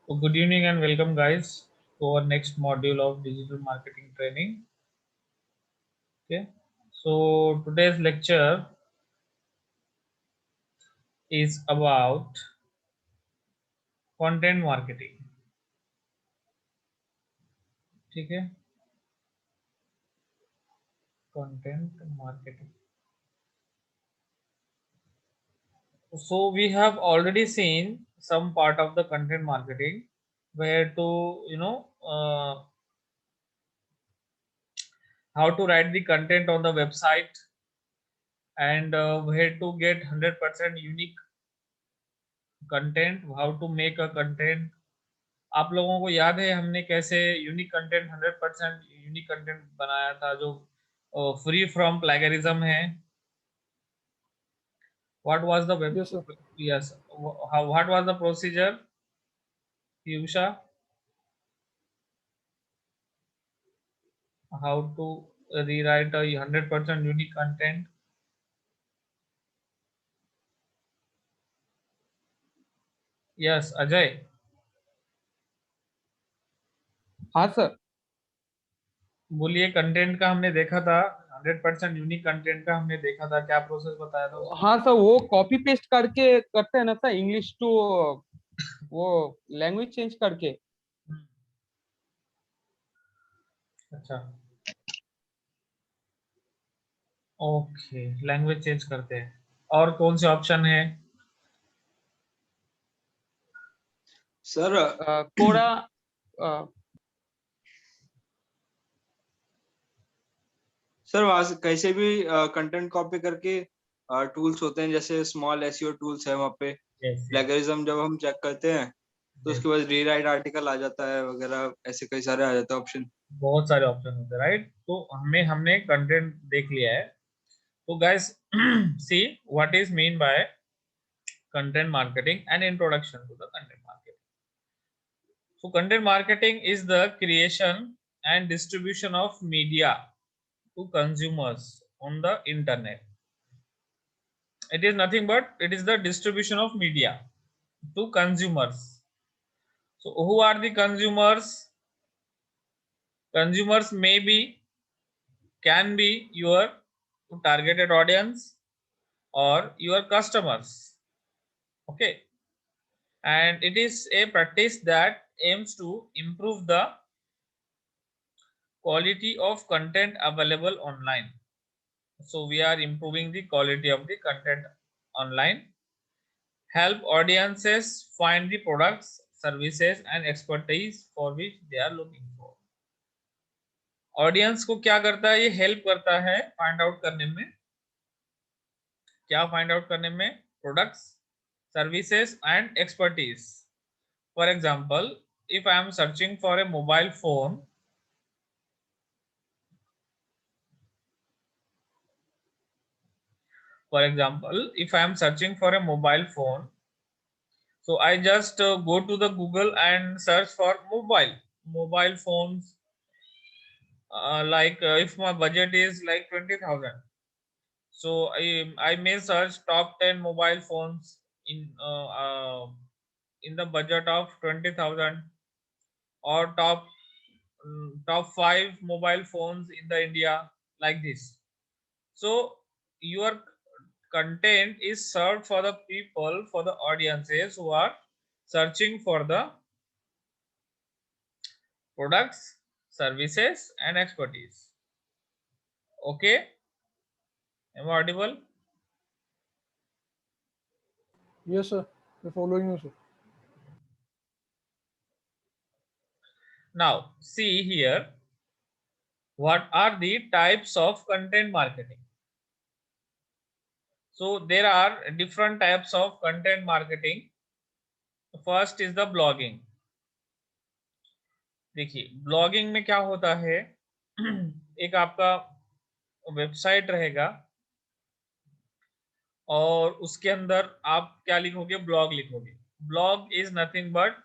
So good evening and welcome, guys, to our next module of digital marketing training. Okay, so today's lecture is about content marketing. ठीक है, content marketing. So we have already seen some part of the content marketing, where to how to write the content on the website, and where to get 100% unique content, how to make a content. आप लोगों को याद है हमने कैसे unique content 100% unique content बनाया था जो फ्री फ्रॉम प्लेगरिज्म है. What was the web? Yes, sir. Yes, what was the procedure, Piyusha? How to rewrite a 100% unique content? Yes, Ajay, हाँ सर. बोलिए. कंटेंट का हमने देखा था, 100% यूनिक कंटेंट का हमने देखा था, क्या प्रोसेस बताया था उसमें? हाँ सर, वो कॉपी पेस्ट करके करते हैं ना सर, इंग्लिश टू वो लैंग्वेज चेंज करके. अच्छा, ओके, लैंग्वेज चेंज करते हैं. और कौन से ऑप्शन है? सर कोड़ा. सर वहां से कैसे भी कंटेंट कॉपी करके टूल्स होते हैं, जैसे स्मॉल एसईओ टूल्स है वहाँ पे. यस, प्लेगरिज्म जब हम चेक करते हैं तो यस, उसके बाद रीराइट आर्टिकल आ जाता है वगैरह, ऐसे कई सारे आ जाते हैं ऑप्शन. बहुत सारे ऑप्शन होते हैं, राइट? तो हमने कंटेंट देख लिया है. तो guys, see what is mean by content marketing and introduction to the content marketing. So content marketing is the creation and distribution of media to consumers on the internet. It is nothing but it is the distribution of media to consumers. So who are the consumers? Consumers may be, can be your targeted audience or your customers. Okay, and it is a practice that aims to improve the quality of content available online. So we are improving the quality of the content online, help audiences find the products, services and expertise for which they are looking for. Audience को क्या करता है? ये help करता है find out करने में. क्या फाइंड आउट करने में? Products, services and expertise. For example, if I am searching for a mobile phone, for example, if I am searching for a mobile phone, so I just go to the Google and search for mobile phones. Like if my budget is like 20,000, so I may search top 10 mobile phones in the budget of 20,000, or top 5 mobile phones in the India, like this. So your content is served for the people, for the audiences who are searching for the products, services and expertise. Okay, am I audible? Yes sir, we're following you sir. Now see here, what are the types of content marketing? So there are different types of content marketing. First is the blogging. देखिए blogging में क्या होता है, एक आपका website रहेगा और उसके अंदर आप क्या लिखोगे? ब्लॉग लिखोगे. ब्लॉग इज नथिंग बट,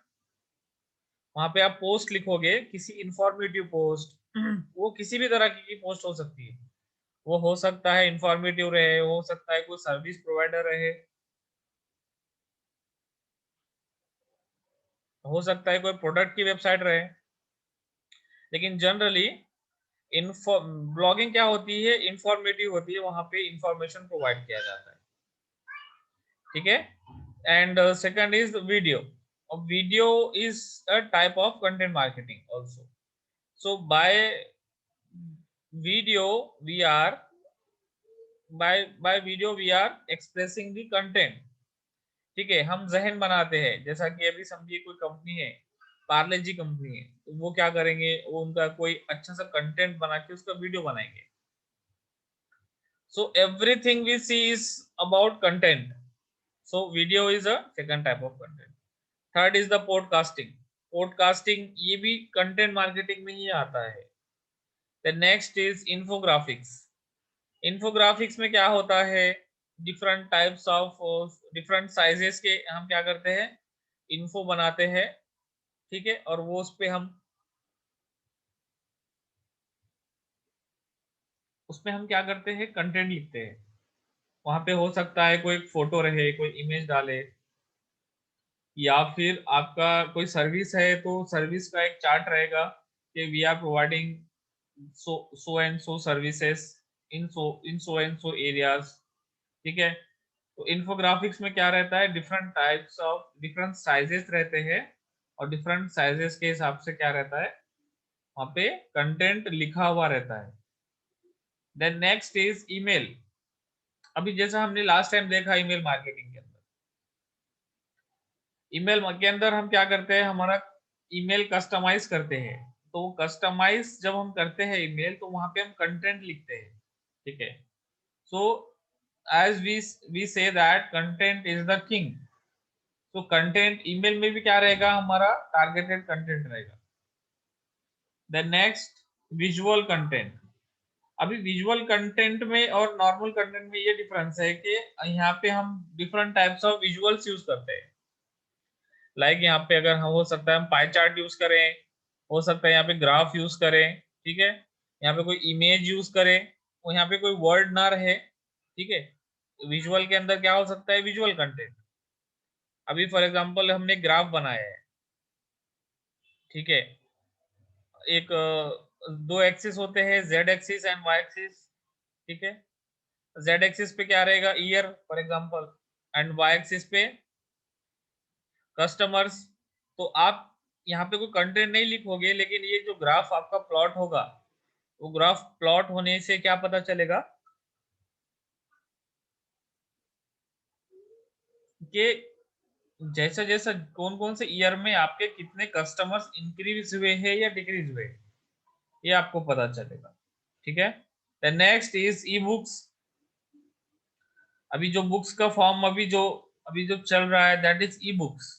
वहां पे आप पोस्ट लिखोगे, किसी इंफॉर्मेटिव पोस्ट. वो किसी भी तरह की पोस्ट हो सकती है. वो हो सकता है इंफॉर्मेटिव रहे, हो सकता है कोई सर्विस प्रोवाइडर रहे. हो सकता है कोई प्रोडक्ट की वेबसाइट रहे, लेकिन जनरली इन्फो ब्लॉगिंग क्या होती है, इंफॉर्मेटिव होती है, वहां पे इंफॉर्मेशन प्रोवाइड किया जाता है, ठीक है। And second is video. Video is a type of content marketing also. So by video we are by video we are expressing the content, ठीक है। हम जहन बनाते हैं, जैसा कि अभी समझिए कोई कंपनी है, पार्ले जी कंपनी है, तो वो क्या करेंगे, वो उनका कोई अच्छा सा कंटेंट बना के उसका वीडियो बनाएंगे. So everything we see is about content. So video is a second type of content. Third is the podcasting. Podcasting ये भी कंटेंट मार्केटिंग में ही आता है. The next is infographics. Infographics में क्या होता है, different types of different sizes के हम क्या करते हैं, इन्फो बनाते हैं, ठीक है, और वो उसमें हम क्या करते हैं, कंटेंट लिखते हैं. वहां पे हो सकता है कोई फोटो रहे, कोई इमेज डाले, या फिर आपका कोई सर्विस है तो सर्विस का एक चार्ट रहेगा कि we are providing so and so services in so and so areas, ठीक है. तो इन्फोग्राफिक्स में क्या रहता है, different types of different sizes रहते हैं, और डिफरेंट साइजेस के हिसाब से क्या रहता है, वहां पे कंटेंट लिखा हुआ रहता है. Then next is email. अभी जैसा हमने लास्ट टाइम देखा ईमेल मार्केटिंग के अंदर, ईमेल के अंदर हम क्या करते हैं, हमारा ईमेल कस्टमाइज करते हैं. तो कस्टमाइज जब हम करते हैं ईमेल, तो वहां पे हम कंटेंट लिखते हैं, ठीक है. So as we say that content is the king. तो कंटेंट ईमेल में भी क्या रहेगा, हमारा टारगेटेड कंटेंट रहेगा. The next, visual content. अभी विजुअल कंटेंट में और नॉर्मल कंटेंट में ये डिफरेंस है कि यहाँ पे हम different types of visuals use करते हैं. लाइक यहाँ पे अगर हम, हो सकता है हम पाई चार्ट यूज करें, हो सकता है यहाँ पे ग्राफ यूज करें, ठीक है. यहाँ पे कोई इमेज यूज करें, और यहाँ पे कोई वर्ड ना रहे, ठीक है. विजुअल के अंदर क्या हो सकता है, विजुअल कंटेंट. अभी फॉर एग्जांपल हमने ग्राफ बनाया है, ठीक है. एक दो एक्सिस होते हैं, Z axis and Y axis, ठीक है. जेड एक्सिस पे क्या रहेगा, year for example, and Y axis पे कस्टमर्स. तो आप यहाँ पे कोई कंटेंट नहीं लिखोगे, लेकिन ये जो ग्राफ आपका प्लॉट होगा, वो ग्राफ प्लॉट होने से क्या पता चलेगा कि जैसा जैसा कौन कौन से ईयर में आपके कितने कस्टमर्स इंक्रीज हुए हैं या डिक्रीज हुए, ये आपको पता चलेगा, ठीक है. The next is e books. अभी जो बुक्स का फॉर्म अभी जो चल रहा है, that is e books.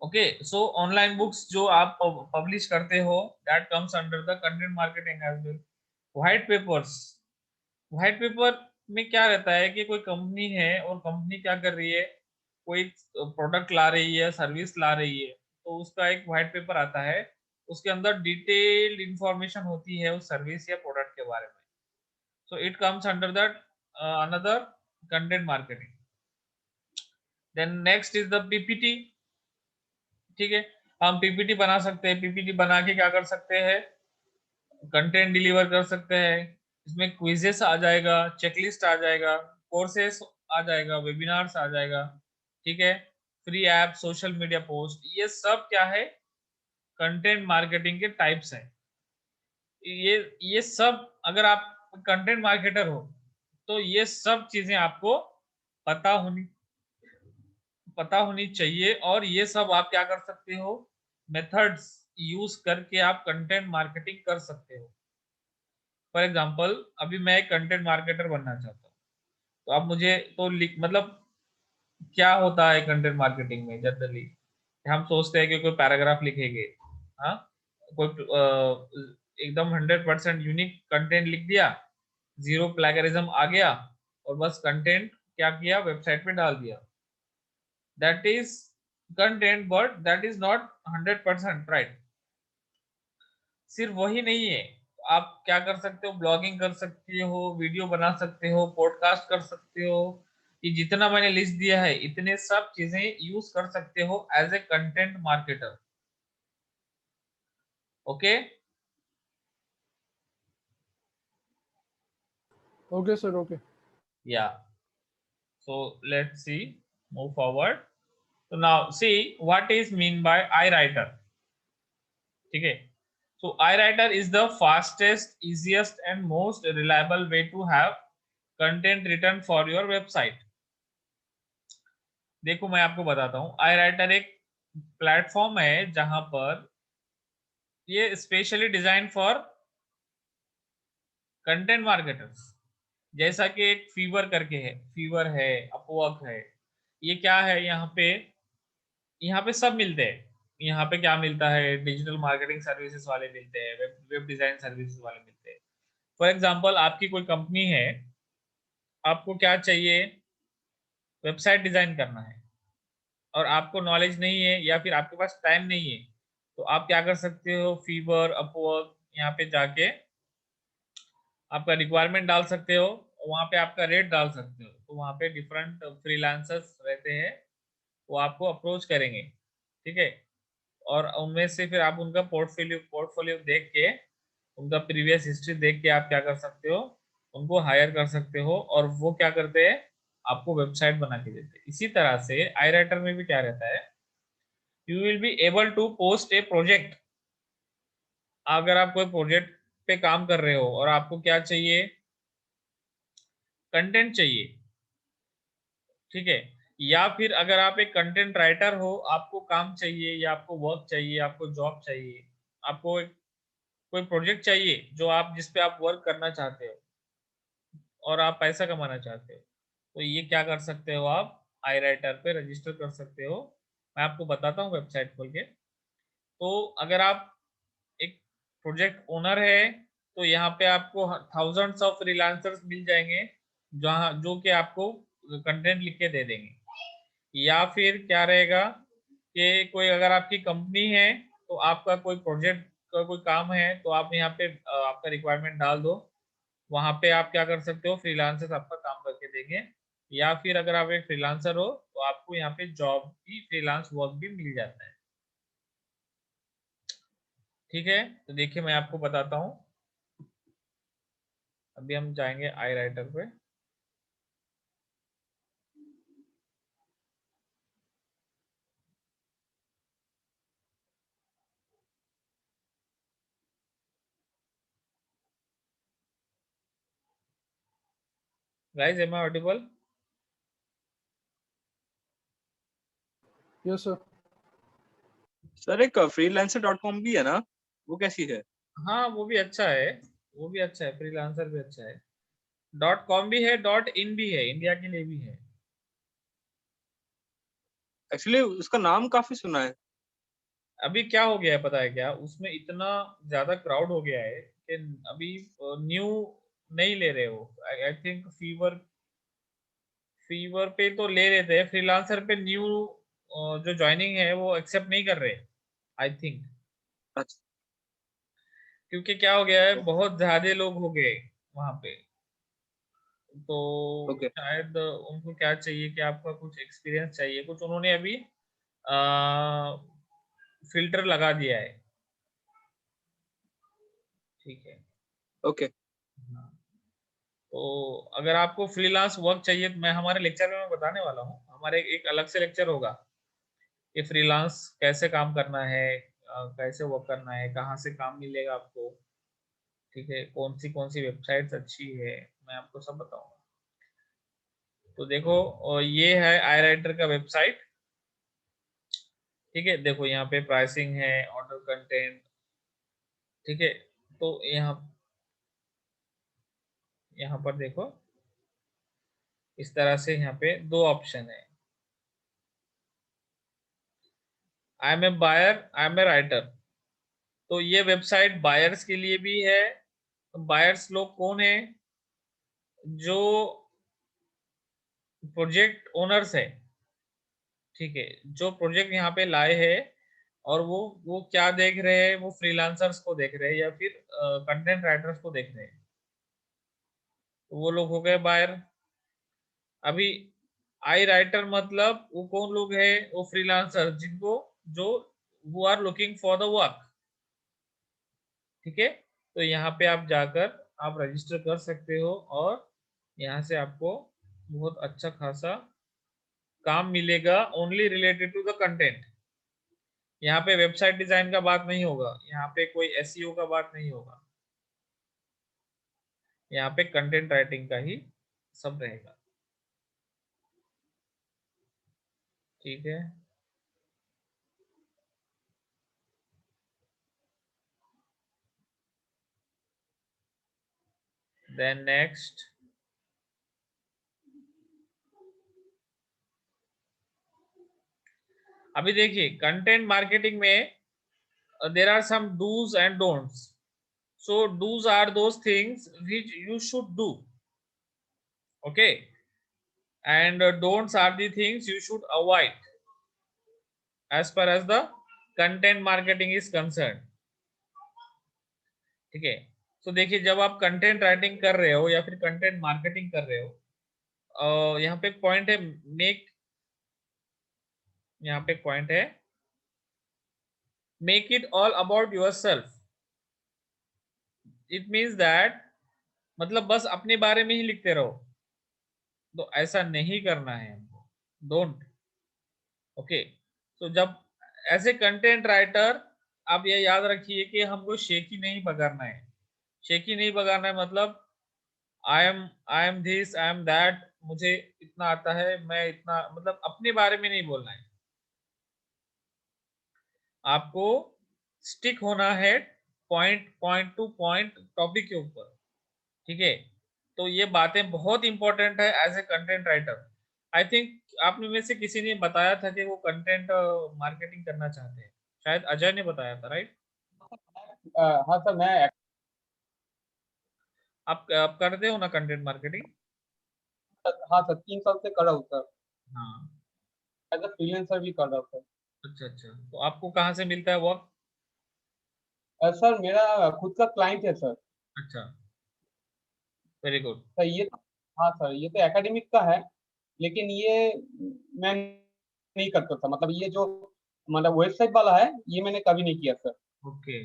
Okay, so online books जो आप पब्लिश करते हो, that comes under the content marketing as well. White papers. White paper में क्या रहता है कि कोई कंपनी है और कंपनी क्या कर रही है, कोई प्रोडक्ट ला रही है, सर्विस ला रही है, तो उसका एक व्हाइट पेपर आता है. उसके अंदर डिटेल्ड इंफॉर्मेशन होती है उस सर्विस या प्रोडक्ट के बारे में. So it comes under that another content marketing. Then next is the PPT, ठीक है. हम पीपीटी बना सकते हैं, पीपीटी बना के क्या कर सकते हैं, कंटेंट डिलीवर कर सकते हैं. इसमें क्विजेस आ जाएगा, चेकलिस्ट आ जाएगा, कोर्सेस आ जाएगा, वेबिनार्स आ जाएगा, ठीक है. Free app, social media post, ये सब क्या है, कंटेंट मार्केटिंग के टाइप्स हैं. ये सब, अगर आप कंटेंट मार्केटर हो, तो ये सब चीजें आपको पता होनी पता होनी चाहिए, और ये सब आप क्या कर सकते हो, मेथड्स यूज करके आप कंटेंट मार्केटिंग कर सकते हो. फॉर एग्जांपल, अभी मैं एक कंटेंट मार्केटर बनना चाहता हूँ, तो अब मुझे तो मतलब क्या होता है कंटेंट मार्केटिंग में, जनरली हम सोचते हैं कि कोई पैराग्राफ लिखेंगे, हाँ, कोई एकदम 100% यूनिक कंटेंट लिख दिया, जीरो प्लेगरिज्म आ गया, और बस कंटेंट क्या किया, वेबसाइट पे डाल दिया. That is content, but that is not 100% right. सिर्फ वही नहीं है, आप क्या कर सकते हो, ब्लॉगिंग कर सकते हो, वीडियो बना सकते हो, पॉडकास्ट कर सकते हो, कि जितना मैंने लिस्ट दिया है इतने सब चीजें यूज कर सकते हो as a content marketer. Okay, Okay, sir. Okay. या so let's see, move forward. तो now see what is mean by I writer. ठीक है, so iWriter is the fastest, easiest and most reliable way to have content written for your website। देखो मैं आपको बताता हूँ, iWriter एक platform है जहां पर ये specially design for content marketers. जैसा कि एक फीवर करके है, फीवर है, अपवर्क है, ये क्या है, यहाँ पे सब मिलते हैं। यहाँ पे क्या मिलता है, डिजिटल मार्केटिंग सर्विसेज वाले मिलते हैं, वेब डिजाइन सर्विसेज वाले मिलते हैं। फॉर एग्जांपल आपकी कोई कंपनी है, आपको क्या चाहिए, वेबसाइट डिजाइन करना है और आपको नॉलेज नहीं है या फिर आपके पास टाइम नहीं है, तो आप क्या कर सकते हो, फीवर, अपवर्क, यहाँ पे जाके आपका रिक्वायरमेंट डाल सकते हो, वहाँ पे आपका रेट डाल सकते हो। तो वहाँ पे डिफरेंट फ्रीलांसर्स रहते हैं, वो आपको अप्रोच करेंगे। ठीक है, और उनमें से फिर आप उनका पोर्टफोलियो पोर्टफोलियो देख के, उनका प्रीवियस हिस्ट्री देख के आप क्या कर सकते हो, उनको हायर कर सकते हो और वो क्या करते हैं, आपको वेबसाइट बना के देते हैं। इसी तरह से आई राइटर में भी क्या रहता है, you will be able to post a project. अगर आप कोई प्रोजेक्ट पे काम कर रहे हो और आपको क्या चाहिए, कंटेंट चाहिए। ठीक है, या फिर अगर आप एक कंटेंट राइटर हो, आपको काम चाहिए या आपको वर्क चाहिए, आपको जॉब चाहिए, आपको कोई प्रोजेक्ट चाहिए जो आप जिस पे आप वर्क करना चाहते हो और आप पैसा कमाना चाहते हो, तो ये क्या कर सकते हो, आप आई राइटर पे रजिस्टर कर सकते हो। मैं आपको बताता हूँ वेबसाइट खोल के। तो अगर आप एक प्रोजेक्ट ओनर है, तो यहाँ पे आपको थाउजेंड्स ऑफ फ्रीलांसर्स मिल जाएंगे जहाँ जो कि आपको कंटेंट लिख के दे देंगे। या फिर क्या रहेगा कि कोई अगर आपकी कंपनी है, तो आपका कोई प्रोजेक्ट का कोई काम है, तो आप यहाँ पे आपका रिक्वायरमेंट डाल दो, वहां पे आप क्या कर सकते हो, फ्रीलांसर्स आपका काम करके देंगे। या फिर अगर आप एक फ्रीलांसर हो, तो आपको यहाँ पे जॉब भी, फ्रीलांस वर्क भी मिल जाता है। ठीक है, तो देखिए मैं आपको बताता हूँ। अभी हम जाएंगे आई राइटर पे। Guys, am I audible? Yes, sir. Sir एक freelancer.com भी है ना, वो कैसी है? हाँ, वो भी अच्छा है, वो भी अच्छा है, फ्रीलांसर भी अच्छा है। डॉट कॉम भी है, डॉट इन भी है, इंडिया के लिए भी है। एक्चुअली उसका नाम काफी सुना है। अभी क्या हो गया है पता है क्या, उसमें इतना ज्यादा क्राउड हो गया है कि अभी न्यू नहीं ले रहे हो। आई थिंक फीवर फीवर पे तो ले रहे थे, फ्रीलांसर पे न्यू जो ज्वाइनिंग है वो एक्सेप्ट नहीं कर रहे, आई थिंक। अच्छा। क्योंकि क्या हो गया है, बहुत ज्यादा लोग हो गए वहां पे, तो ओके। शायद उनको क्या चाहिए कि आपका कुछ एक्सपीरियंस चाहिए, कुछ उन्होंने अभी फिल्टर लगा दिया है। ठीक है। ओके। हाँ। तो अगर आपको फ्रीलांस वर्क चाहिए, तो मैं हमारे लेक्चर में मैं बताने वाला हूँ, हमारे एक अलग से लेक्चर होगा कि फ्रीलांस कैसे काम करना है, कैसे वर्क करना है, कहाँ से काम मिलेगा आपको। ठीक है, कौन सी वेबसाइट्स अच्छी है, मैं आपको सब बताऊंगा। तो देखो, ये है आई राइटर का वेबसाइट। ठीक है, देखो यहाँ पे प्राइसिंग है, ऑर्डर कंटेंट। ठीक है, तो यहाँ यहाँ पर देखो, इस तरह से यहाँ पे दो ऑप्शन है, I am a buyer, I am a writer. तो ये वेबसाइट बायर्स के लिए भी है। बायर्स लोग कौन है, जो प्रोजेक्ट ओनर्स है। ठीक है, जो प्रोजेक्ट यहाँ पे लाए हैं और वो क्या देख रहे हैं, वो फ्रीलांसर्स को देख रहे हैं या फिर कंटेंट राइटर्स को देख रहे हैं, तो वो लोग हो गए बायर। अभी आई राइटर मतलब वो कौन लोग है, वो फ्रीलांसर जिनको जो who are looking for the work, ठीक है। तो यहाँ पे आप जाकर आप रजिस्टर कर सकते हो और यहाँ से आपको बहुत अच्छा खासा काम मिलेगा only related to the content. यहाँ पे वेबसाइट डिजाइन का बात नहीं होगा, यहाँ पे कोई एसईओ का बात नहीं होगा, यहाँ पे कंटेंट राइटिंग का ही सब रहेगा, ठीक है। देन नेक्स्ट, अभी देखिए कंटेंट मार्केटिंग में there are some dos and don'ts. So dos are those things which you should do, okay, and don'ts are the things you should avoid as far as the content marketing is concerned, ठीक है। तो देखिए जब आप content writing कर रहे हो या फिर कंटेंट मार्केटिंग कर रहे हो, यहाँ पे एक पॉइंट है मेक, यहाँ पे एक पॉइंट है make it all about yourself. It means that मतलब बस अपने बारे में ही लिखते रहो, तो ऐसा नहीं करना है हमको, डोंट, ओके। तो जब एज ए कंटेंट राइटर आप ये याद रखिए कि हमको शेकी नहीं पकड़ना है, शेकी नहीं पकड़ना है मतलब I am this I am that, मुझे इतना आता है, मैं इतना, मतलब अपने बारे में नहीं बोलना है, आपको स्टिक होना है पॉइंट टू पॉइंट टॉपिक के ऊपर, ठीक है। तो ये बातें बहुत इंपॉर्टेंट है as a content writer. I think आपने में से किसी ने बताया था कि वो कंटेंट मार्केटिंग करना चाहते हैं, शायद अजय ने बताया था, राइट? हाँ सर, मैं आप करते हो ना कंटेंट मार्केटिंग? हाँ सर 3 साल से कर रहा हूँ सर, हाँ, एज अ फ्रीलांसर भी कर रहा हूँ सर। अच्छा अच्छा, तो आपको कहाँ से मिलता है वर्क? सर मेरा खुद का क्लाइंट है सर। अच्छा, वेरी गुड। सर ये तो, हाँ सर ये तो एकेडमिक का है, लेकिन ये मैं नहीं करता था, मतलब ये जो मतलब वेबसाइट वाला है ये मैंने कभी नहीं किया sir. Okay,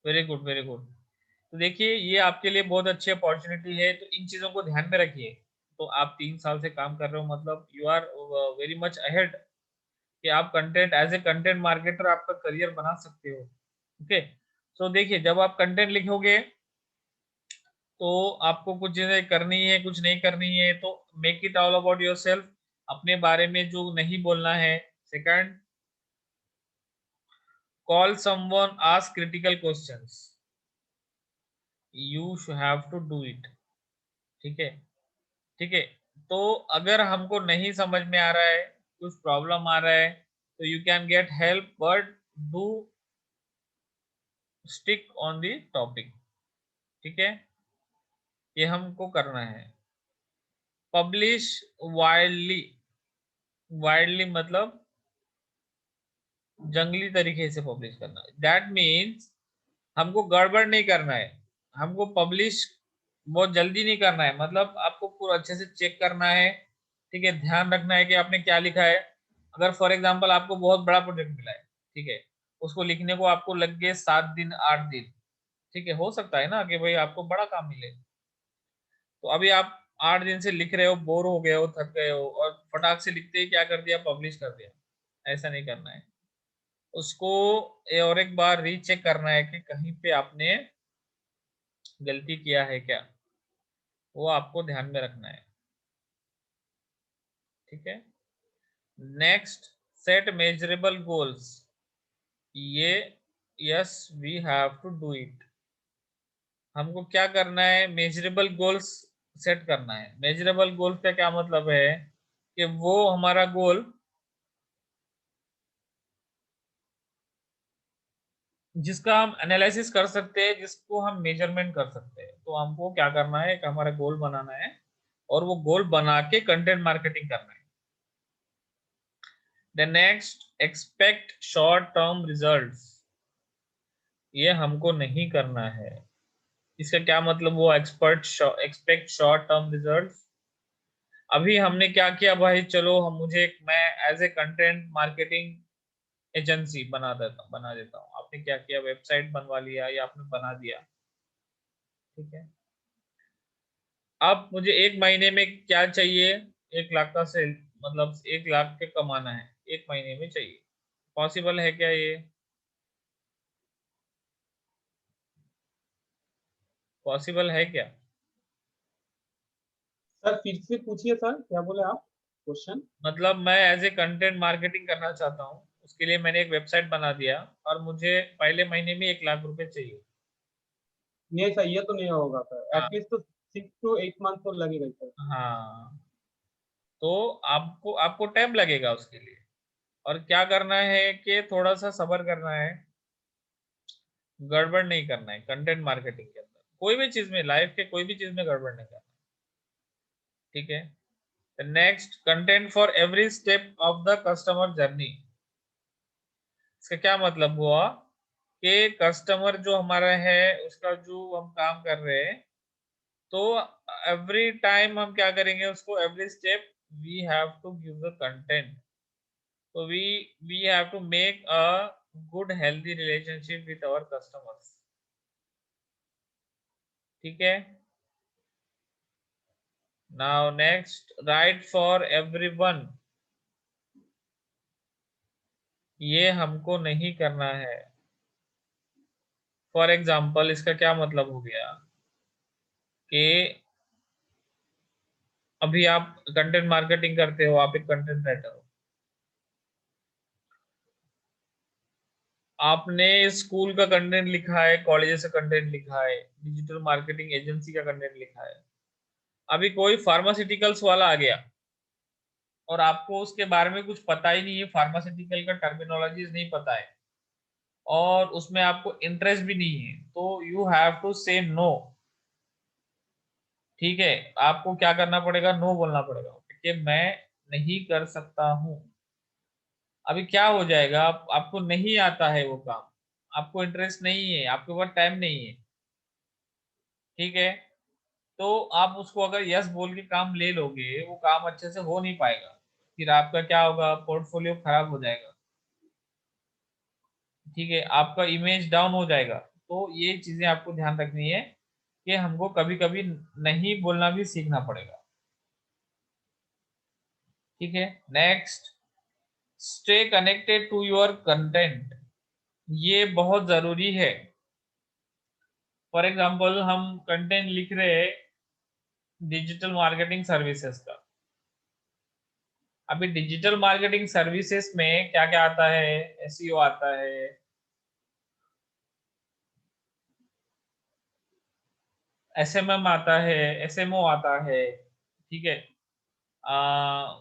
very good very good. तो देखिए ये आपके लिए बहुत अच्छी अपॉर्चुनिटी है, तो इन चीज़ों को ध्यान में रखिए। तो आप 3 साल से काम कर रहे हो मतलब you are very much ahead कि आप content as a content marketer आपका करियर बना सकते हो, ओके। सो देखिए जब आप कंटेंट लिखोगे तो आपको कुछ चीज़ें करनी है, कुछ नहीं करनी है, तो make it all about yourself, अपने बारे में जो नहीं बोलना है। Second, call someone, ask critical questions, you have to do it, ठीक है, ठीक है। तो अगर हमको नहीं समझ में आ रहा है, कुछ प्रॉब्लम आ रहा है, तो you can get help, but do stick on the topic, ठीक है, ये हमको करना है। पब्लिश वाइडली, वाइडली मतलब जंगली तरीके से पब्लिश करना, दैट मीन्स हमको गड़बड़ नहीं करना है, हमको पब्लिश बहुत जल्दी नहीं करना है, मतलब आपको पूरा अच्छे से चेक करना है, ठीक है, ध्यान रखना है कि आपने क्या लिखा है। अगर फॉर एग्जांपल आपको बहुत बड़ा प्रोजेक्ट मिला है, ठीक है, उसको लिखने को आपको लग गए 7 दिन 8 दिन, ठीक है, हो सकता है ना कि भाई आपको बड़ा काम मिले, तो अभी आप 8 दिन से लिख रहे हो, बोर हो गए हो, थक गए हो, और फटाक से लिखते ही क्या कर दिया, पब्लिश कर दिया, ऐसा नहीं करना है। उसको और एक बार रीचेक करना है कि कहीं पे आपने गलती किया है क्या, वो आपको ध्यान में रखना है, ठीक है। नेक्स्ट, सेट मेजरेबल गोल्स, ये yes we have to do it. हमको क्या करना है, मेजरेबल गोल्स सेट करना है। मेजरेबल गोल का क्या मतलब है कि वो हमारा गोल जिसका हम एनालिसिस कर सकते हैं, जिसको हम मेजरमेंट कर सकते हैं। तो हमको क्या करना है, एक हमारा गोल बनाना है और वो गोल बना के कंटेंट मार्केटिंग करना है। The next, expect short term results, ये हमको नहीं करना है। इसका क्या मतलब, वो एक्सपेक्ट शॉर्ट टर्म रिजल्ट्स, अभी हमने क्या किया भाई, चलो मैं as a content marketing agency बना देता हूँ। आपने क्या किया, वेबसाइट बनवा लिया या आपने बना दिया, ठीक है। अब मुझे एक महीने में क्या चाहिए, 1 लाख का सेल, मतलब 1 लाख के कमाना है, एक महीने में चाहिए। पॉसिबल है क्या ये? पॉसिबल है क्या? सर फिर से पूछिए सर, क्या बोले आप क्वेश्चन? मतलब मैं एज ए कंटेंट मार्केटिंग करना चाहता हूँ, उसके लिए मैंने एक वेबसाइट बना दिया और मुझे पहले महीने में 1 लाख रुपए चाहिए। नहीं सर, ये तो नहीं होगा सर, हाँ। एटलीस्ट तो 6 to 8 मंथ तो लगेगा ही सर। हाँ, तो आपको आपको टाइम लगेगा उसके लिए। और क्या करना है कि थोड़ा सा सब्र करना है, गड़बड़ नहीं करना है कंटेंट मार्केटिंग के अंदर, कोई भी चीज में, लाइफ के कोई भी चीज में गड़बड़ नहीं करना है, ठीक है। Next, content for every step of the customer journey. इसका क्या मतलब हुआ कि कस्टमर जो हमारा है, उसका जो हम काम कर रहे हैं, तो एवरी टाइम हम क्या करेंगे, उसको every step we have to give the content. तो we have to make a good healthy relationship with our customers, ठीक है। Now next, right for everyone. ये हमको नहीं करना है। फॉर एग्जाम्पल, इसका क्या मतलब हो गया कि अभी आप कंटेंट मार्केटिंग करते हो, आप एक कंटेंट राइटर हो, आपने स्कूल का कंटेंट लिखा है, कॉलेज से कंटेंट लिखा है, डिजिटल मार्केटिंग एजेंसी का कंटेंट लिखा है। अभी कोई फार्मास्यूटिकल्स वाला आ गया और आपको उसके बारे में कुछ पता ही नहीं है, फार्मास्यूटिकल का टर्मिनोलॉजीज नहीं पता है, और उसमें आपको इंटरेस्ट भी नहीं है, तो यू हैव टू से नो, ठीक है। आपको क्या करना पड़ेगा, नो बोलना पड़ेगा कि मैं नहीं कर सकता हूँ। अभी क्या हो जाएगा, आपको नहीं आता है वो काम, आपको इंटरेस्ट नहीं है, आपके पास टाइम नहीं है, ठीक है। तो आप उसको अगर यस बोल के काम ले लोगे, वो काम अच्छे से हो नहीं पाएगा, फिर आपका क्या होगा, पोर्टफोलियो खराब हो जाएगा, ठीक है, आपका इमेज डाउन हो जाएगा। तो ये चीजें आपको ध्यान रखनी है कि हमको कभी कभी नहीं बोलना भी सीखना पड़ेगा, ठीक है। Next, stay connected to your content. ये बहुत जरूरी है। फॉर एग्जाम्पल, हम कंटेंट लिख रहे हैं डिजिटल मार्केटिंग सर्विसेज का। अभी डिजिटल मार्केटिंग सर्विसेज में क्या क्या आता है, एसईओ आता है, एसएमएम आता है, एसएमओ आता है, ठीक है,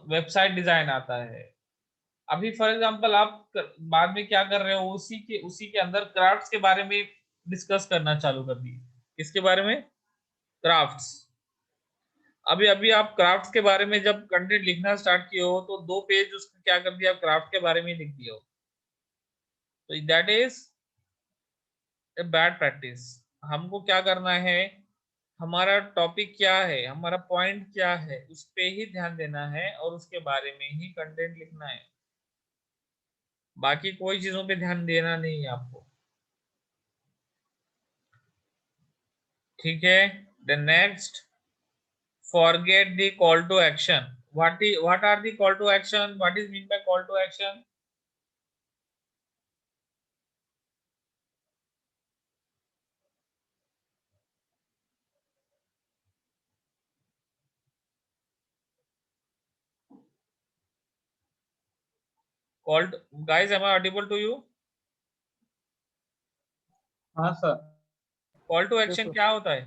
वेबसाइट डिजाइन आता है। अभी फॉर एग्जांपल बाद में क्या कर रहे हो, उसी के अंदर क्राफ्ट्स के बारे में डिस्कस करना चालू कर दिए। किसके बारे में? क्राफ्ट्स। अभी अभी आप क्राफ्ट्स के बारे में जब कंटेंट लिखना स्टार्ट किए हो, तो 2 पेज उसका क्या कर दिया, क्राफ्ट के बारे में ही लिख दिए हो, तो that is a bad practice. हमको क्या करना है, हमारा टॉपिक क्या है, हमारा पॉइंट क्या है, उस पे ही ध्यान देना है और उसके बारे में ही कंटेंट लिखना है, बाकी कोई चीजों पे ध्यान देना नहीं है आपको, ठीक है। The next, forget the call to action. What are the call to action? What is mean by call to action? Guys, am I audible to you? हाँ sir. Call to yes action sir. क्या होता है?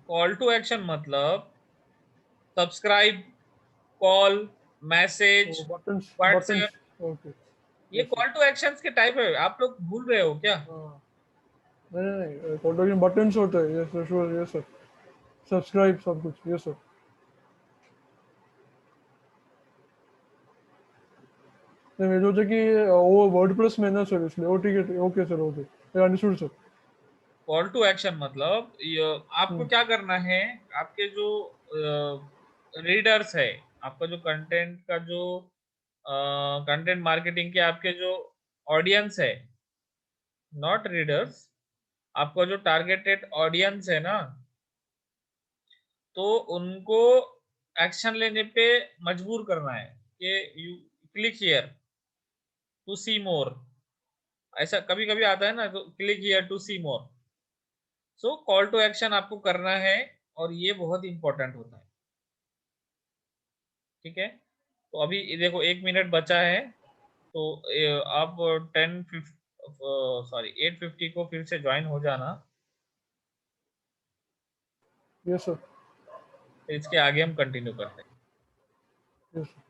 Call to action मतलब subscribe, call, message, buttons WhatsApp, buttons okay. ये yes sir. Call to actions के type है, आप लोग भूल रहे हो क्या? हाँ, नहीं नहीं नहीं, कॉल टू एक्शन बटन्स होते हैं। Yes sir, sure. Yes sir, subscribe सब कुछ। Yes sir. नहीं, मैं सोचा कि वो वर्डप्रेस में ना सर, इसलिए। ओ ठीक है, okay sir, okay, understood sir. Call to action मतलब आपको क्या करना है, आपके जो रीडर्स है, आपका जो कंटेंट का जो कंटेंट मार्केटिंग के आपके जो ऑडियंस है, नॉट रीडर्स, आपका जो टारगेटेड ऑडियंस है ना, तो उनको एक्शन लेने पे मजबूर करना है कि you click here to see more, ऐसा कभी कभी आता है ना, तो click here to see more. So call to action आपको करना है, और ये बहुत इंपॉर्टेंट होता है। ठीक है, तो अभी ये देखो 1 मिनट बचा है, तो आप 8:50 को फिर से ज्वाइन हो जाना, यस सर, फिर इसके आगे हम कंटिन्यू करते हैं। Yes sir.